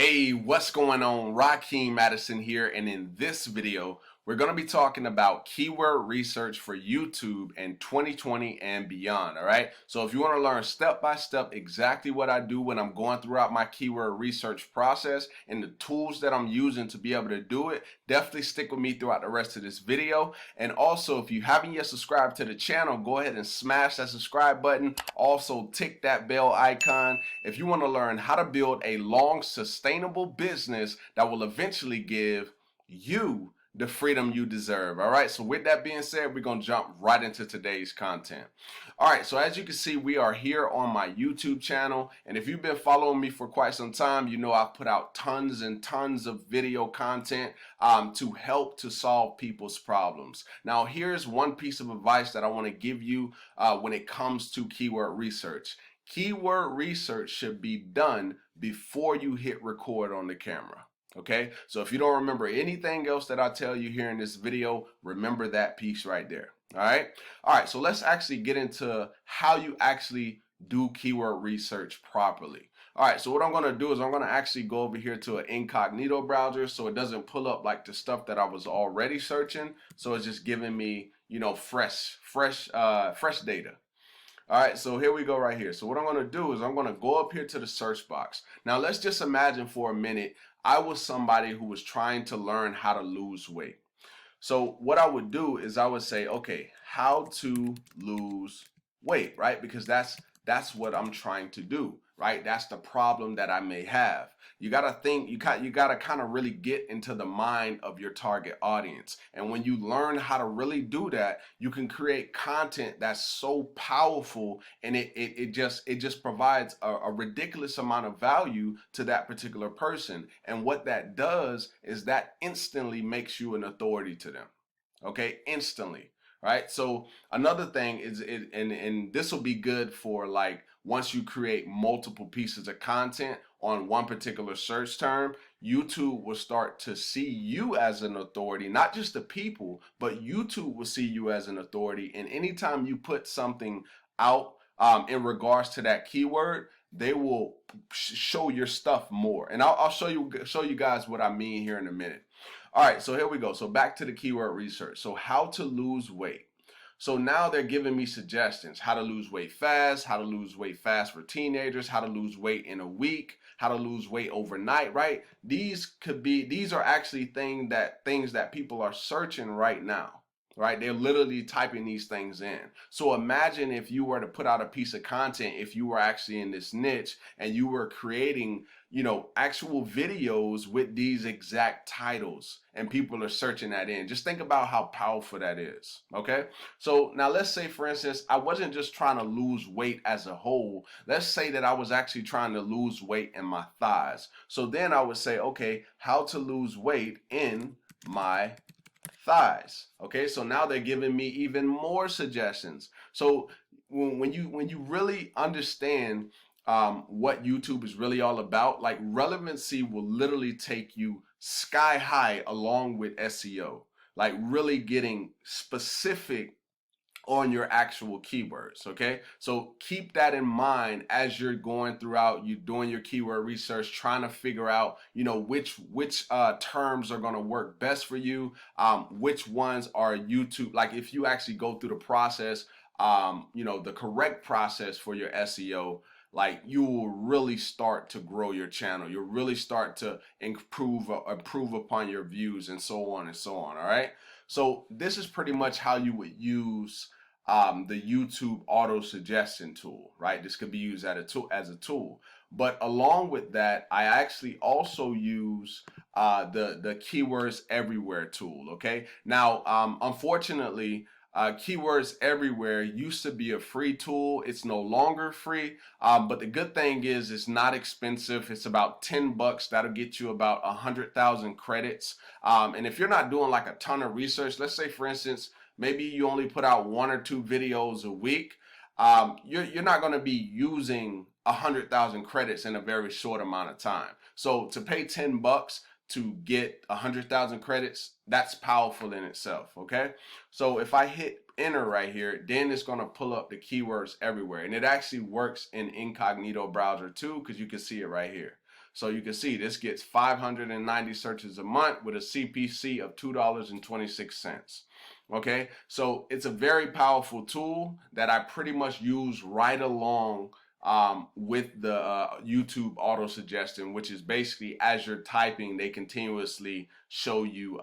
Hey, what's going on? Rakeem Madison here, and in this video, we're going to be talking about keyword research for YouTube in 2020 and beyond, all right? So if you want to learn step by step exactly what I do when I'm going throughout my keyword research process and the tools that I'm using to be able to do it, definitely stick with me throughout the rest of this video. And also, if you haven't yet subscribed to the channel, go ahead and smash that subscribe button. Also, tick that bell icon if you want to learn how to build a long, sustainable business that will eventually give you the freedom you deserve. All right, so with that being said, we're going to jump right into today's content. All right, so as you can see, we are here on my YouTube channel, and if you've been following me for quite some time, you know I've put out tons and tons of video content to help to solve people's problems. Now, here's one piece of advice that I want to give you when it comes to keyword research. Keyword research should be done before you hit record on the camera. Okay, so if you don't remember anything else that I tell you here in this video, remember that piece right there. All right, so let's actually get into how you actually do keyword research properly. All right, so what I'm going to do is I'm going to actually go over here to an incognito browser so it doesn't pull up like the stuff that I was already searching. So it's just giving me, you know, fresh data. All right, so here we go right here. So what I'm going to do is I'm going to go up here to the search box. Now let's just imagine for a minute I was somebody who was trying to learn how to lose weight. So what I would do is I would say, okay, how to lose weight, right? Because that's what I'm trying to do, right? That's the problem that I may have. You got to think, you got to kind of really get into the mind of your target audience. And when you learn how to really do that, you can create content that's so powerful, and it just provides a ridiculous amount of value to that particular person. And what that does is that instantly makes you an authority to them. Okay, instantly. Right. So another thing is and this will be good for like once you create multiple pieces of content on one particular search term, YouTube will start to see you as an authority, not just the people, but YouTube will see you as an authority. And anytime you put something out in regards to that keyword, they will show your stuff more. And I'll show you guys what I mean here in a minute. All right, so here we go. So back to the keyword research. So how to lose weight. So now they're giving me suggestions: how to lose weight fast, how to lose weight fast for teenagers, how to lose weight in a week, how to lose weight overnight, right? These are actually things that people are searching right now. Right, they're literally typing these things in. So imagine if you were to put out a piece of content, if you were actually in this niche and you were creating, you know, actual videos with these exact titles and people are searching that in. Just think about how powerful that is. Okay, so now let's say, for instance, I wasn't just trying to lose weight as a whole. Let's say that I was actually trying to lose weight in my thighs. So then I would say, okay, how to lose weight in my thighs. Okay, so now they're giving me even more suggestions. So when you really understand what YouTube is really all about, like relevancy will literally take you sky high along with SEO, like really getting specific on your actual keywords. Okay, so keep that in mind as you're going throughout, you doing your keyword research, trying to figure out, you know, which terms are going to work best for you, which ones are YouTube, like if you actually go through the process, you know, the correct process for your SEO, like you will really start to grow your channel. You'll really start to improve upon your views and so on and so on. All right, so this is pretty much how you would use the YouTube auto suggestion tool, right? This could be used as a tool. But along with that, I actually also use the keywords everywhere tool. Okay, now unfortunately, Keywords Everywhere used to be a free tool. It's no longer free, but the good thing is it's not expensive. It's about 10 bucks. That'll get you about 100,000 credits. And if you're not doing like a ton of research, let's say for instance, maybe you only put out 1 or 2 videos a week, you're not going to be using 100,000 credits in a very short amount of time. So to pay 10 bucks to get 100,000 credits, that's powerful in itself. Okay, so if I hit enter right here, then it's going to pull up the keywords everywhere, and it actually works in incognito browser too, because you can see it right here. So you can see this gets 590 searches a month with a CPC of $2.26. Okay, so it's a very powerful tool that I pretty much use right along with the YouTube auto suggestion, which is basically as you're typing, they continuously show you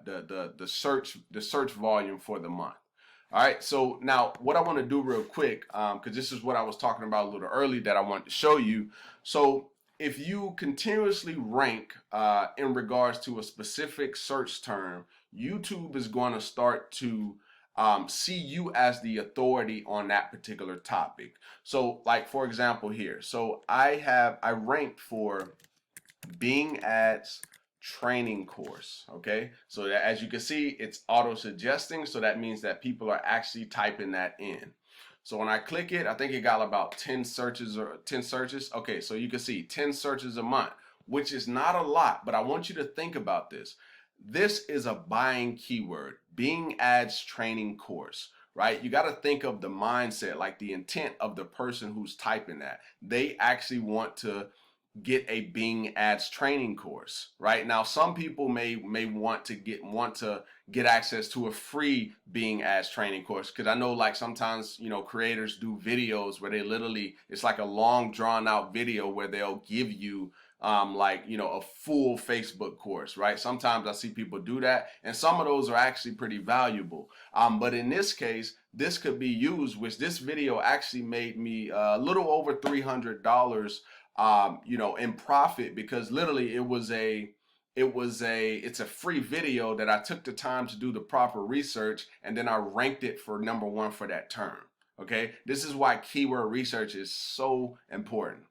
the search volume for the month. All right, so now what I want to do real quick, because this is what I was talking about a little early that I wanted to show you. So if you continuously rank in regards to a specific search term, YouTube is going to start to see you as the authority on that particular topic. So like for example here, so I ranked for Bing Ads training course. Okay, so that, as you can see, it's auto suggesting, so that means that people are actually typing that in. So when I click it, I think it got about 10 searches or 10 searches. Okay, so you can see 10 searches a month, which is not a lot, but I want you to think about this. This is a buying keyword, Bing Ads training course, right? You got to think of the mindset, like the intent of the person who's typing that. They actually want to get a Bing Ads training course, right? Now, some people may want to get access to a free Bing Ads training course, because I know like sometimes, you know, creators do videos where they literally, it's like a long drawn out video where they'll give you like, you know, a full Facebook course, right? Sometimes I see people do that, and some of those are actually pretty valuable. But in this case, this could be used, which this video actually made me a little over $300 you know, in profit, because literally it's a free video that I took the time to do the proper research, and then I ranked it for #1 for that term. Okay, this is why keyword research is so important.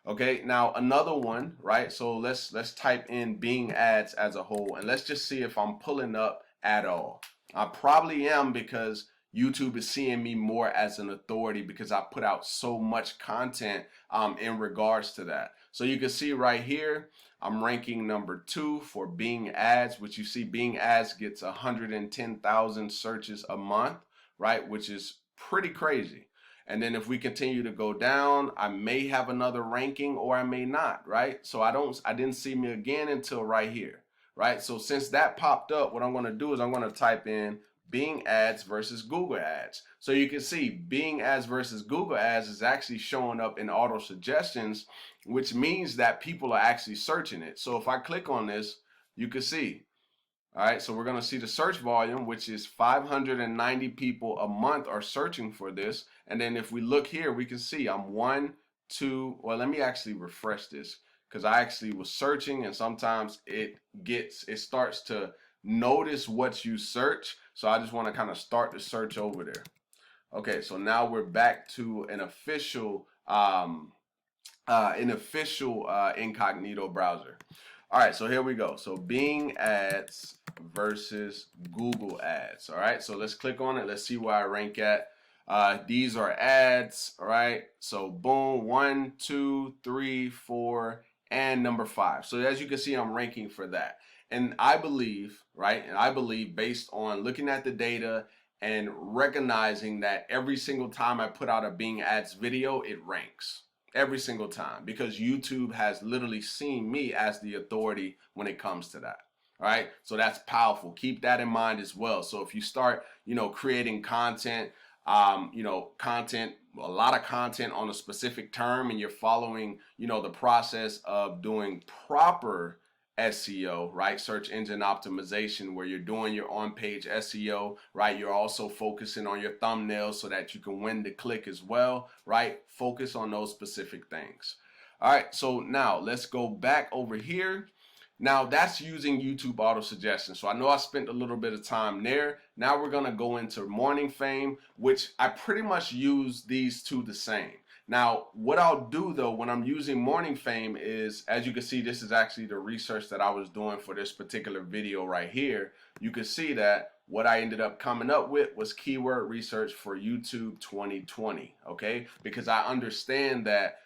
Okay, now another one, right? So let's type in Bing Ads as a whole, and let's just see if I'm pulling up at all. I probably am, because YouTube is seeing me more as an authority because I put out so much content in regards to that. So you can see right here, I'm ranking #2 for Bing Ads, which you see Bing Ads gets 110,000 searches a month, right? Which is pretty crazy. And then if we continue to go down, I may have another ranking or I may not, right? So I didn't see me again until right here, right? So since that popped up, what I'm going to do is I'm going to type in Bing Ads versus Google Ads. So you can see Bing Ads versus Google Ads is actually showing up in auto suggestions, which means that people are actually searching it. So if I click on this, you can see. All right, so we're going to see the search volume, which is 590 people a month are searching for this. And then if we look here, we can see I'm 1, 2, well, let me actually refresh this, because I actually was searching, and sometimes it starts to notice what you search. So I just want to kind of start the search over there. Okay, so now we're back to an official incognito browser. All right, so here we go. So Bing Ads versus Google Ads. All right, so let's click on it. Let's see where I rank at. These are ads, all right? So boom, 1, 2, 3, 4, and #5. So as you can see, I'm ranking for that. And I believe, right, and I believe based on looking at the data and recognizing that every single time I put out a Bing Ads video, it ranks. Every single time, because YouTube has literally seen me as the authority when it comes to that. All right, so that's powerful. Keep that in mind as well. So if you start, you know, creating content, you know, a lot of content on a specific term, and you're following, you know, the process of doing proper SEO, right? Search engine optimization, where you're doing your on-page SEO, right? You're also focusing on your thumbnails so that you can win the click as well, right? Focus on those specific things. All right, so now let's go back over here. Now that's using YouTube auto suggestion. So I know I spent a little bit of time there. Now we're gonna go into morning fame, which I pretty much use these two the same. Now, what I'll do though when I'm using morning fame is, as you can see, this is actually the research that I was doing for this particular video right here. You can see that what I ended up coming up with was keyword research for YouTube 2020, okay? Because I understand that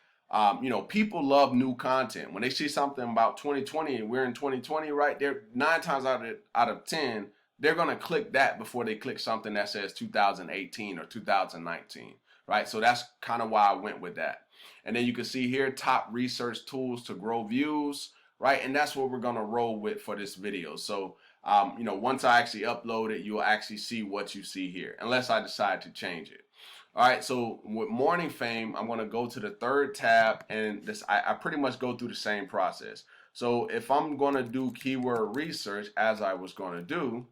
you know, people love new content. When they see something about 2020 and we're in 2020, right, they're 9 times out of 10, they're gonna click that before they click something that says 2018 or 2019. Right, so that's kind of why I went with that. And then you can see here, top research tools to grow views, right? And that's what we're gonna roll with for this video. So, once I actually upload it, you'll actually see what you see here, unless I decide to change it. All right, so with Morning Fame, I'm gonna go to the third tab, and I pretty much go through the same process. So if I'm gonna do keyword research, as I was gonna do,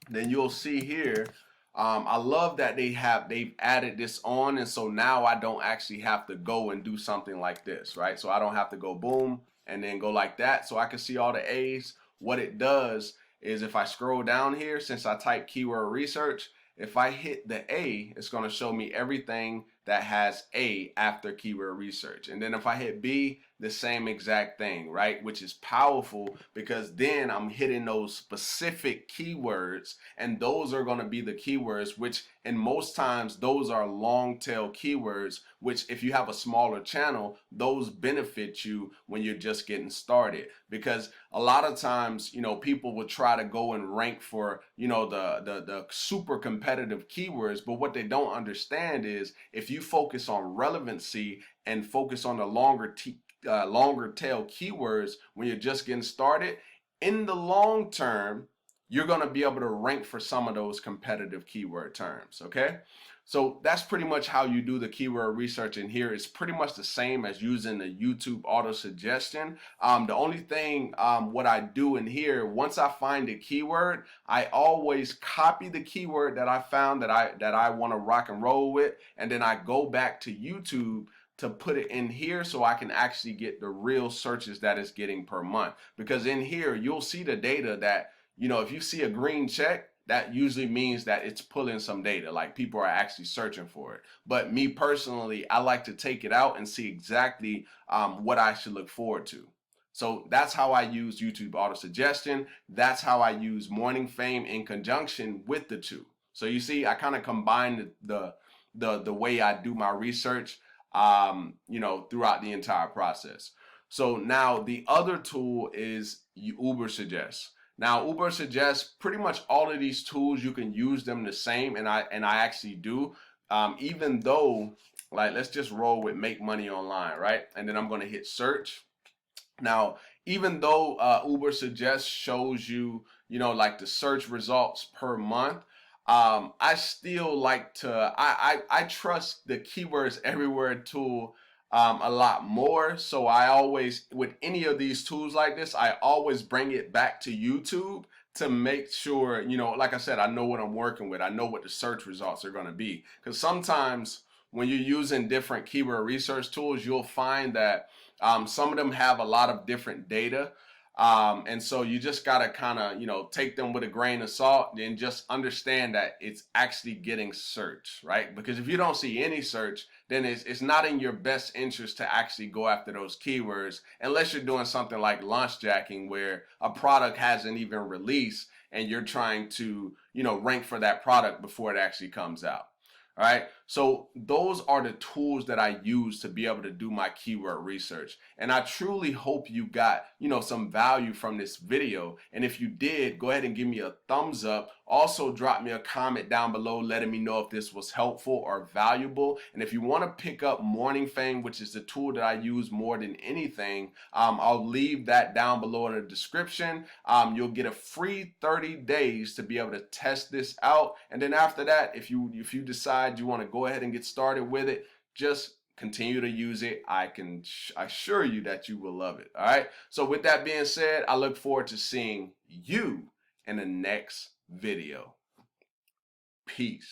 then you'll see here, I love that they've added this on, and so now I don't actually have to go and do something like this, right? So I don't have to go boom and then go like that, so I can see all the A's. What it does is if I scroll down here, since I type keyword research, if I hit the A, it's going to show me everything that has A after keyword research. And then if I hit B, the same exact thing, right? Which is powerful because then I'm hitting those specific keywords, and those are going to be the keywords, which in most times those are long tail keywords, which if you have a smaller channel, those benefit you when you're just getting started. Because a lot of times, people will try to go and rank for, the super competitive keywords, but what they don't understand is if you focus on relevancy and focus on the longer tail keywords when you're just getting started, in the long term, you're going to be able to rank for some of those competitive keyword terms, okay? So that's pretty much how you do the keyword research in here. It's pretty much the same as using the YouTube auto suggestion. The only thing what I do in here, once I find a keyword, I always copy the keyword that I found that I want to rock and roll with, and then I go back to YouTube to put it in here so I can actually get the real searches that it's getting per month. Because in here, you'll see the data that, if you see a green check, that usually means that it's pulling some data, like people are actually searching for it. But me personally, I like to take it out and see exactly what I should look forward to. So that's how I use YouTube auto suggestion. That's how I use Morning Fame in conjunction with the two. So you see, I kind of combine the way I do my research, throughout the entire process. So now the other tool is Autosuggest. Now, Autosuggest, pretty much all of these tools, you can use them the same, and I actually do. Even though, like, let's just roll with Make Money Online, right? And then I'm going to hit search. Now, even though Autosuggest shows you, like the search results per month, I still like to, I trust the keywords everywhere tool a lot more. So I always, with any of these tools like this, I always bring it back to YouTube to make sure, like I said, I know what I'm working with. I know what the search results are going to be. Because sometimes when you're using different keyword research tools, you'll find that some of them have a lot of different data. And so you just got to kind of, take them with a grain of salt and just understand that it's actually getting searched, right? Because if you don't see any search, then it's not in your best interest to actually go after those keywords unless you're doing something like launch jacking where a product hasn't even released and you're trying to, rank for that product before it actually comes out. All right, so those are the tools that I use to be able to do my keyword research. And I truly hope you got, some value from this video. And if you did, go ahead and give me a thumbs up. Also, drop me a comment down below letting me know if this was helpful or valuable. And if you want to pick up Morning Fame, which is the tool that I use more than anything, I'll leave that down below in the description. You'll get a free 30 days to be able to test this out. And then after that, if you decide you want to go ahead and get started with it, just continue to use it. I can assure you that you will love it. All right. So with that being said, I look forward to seeing you in the next video. Peace.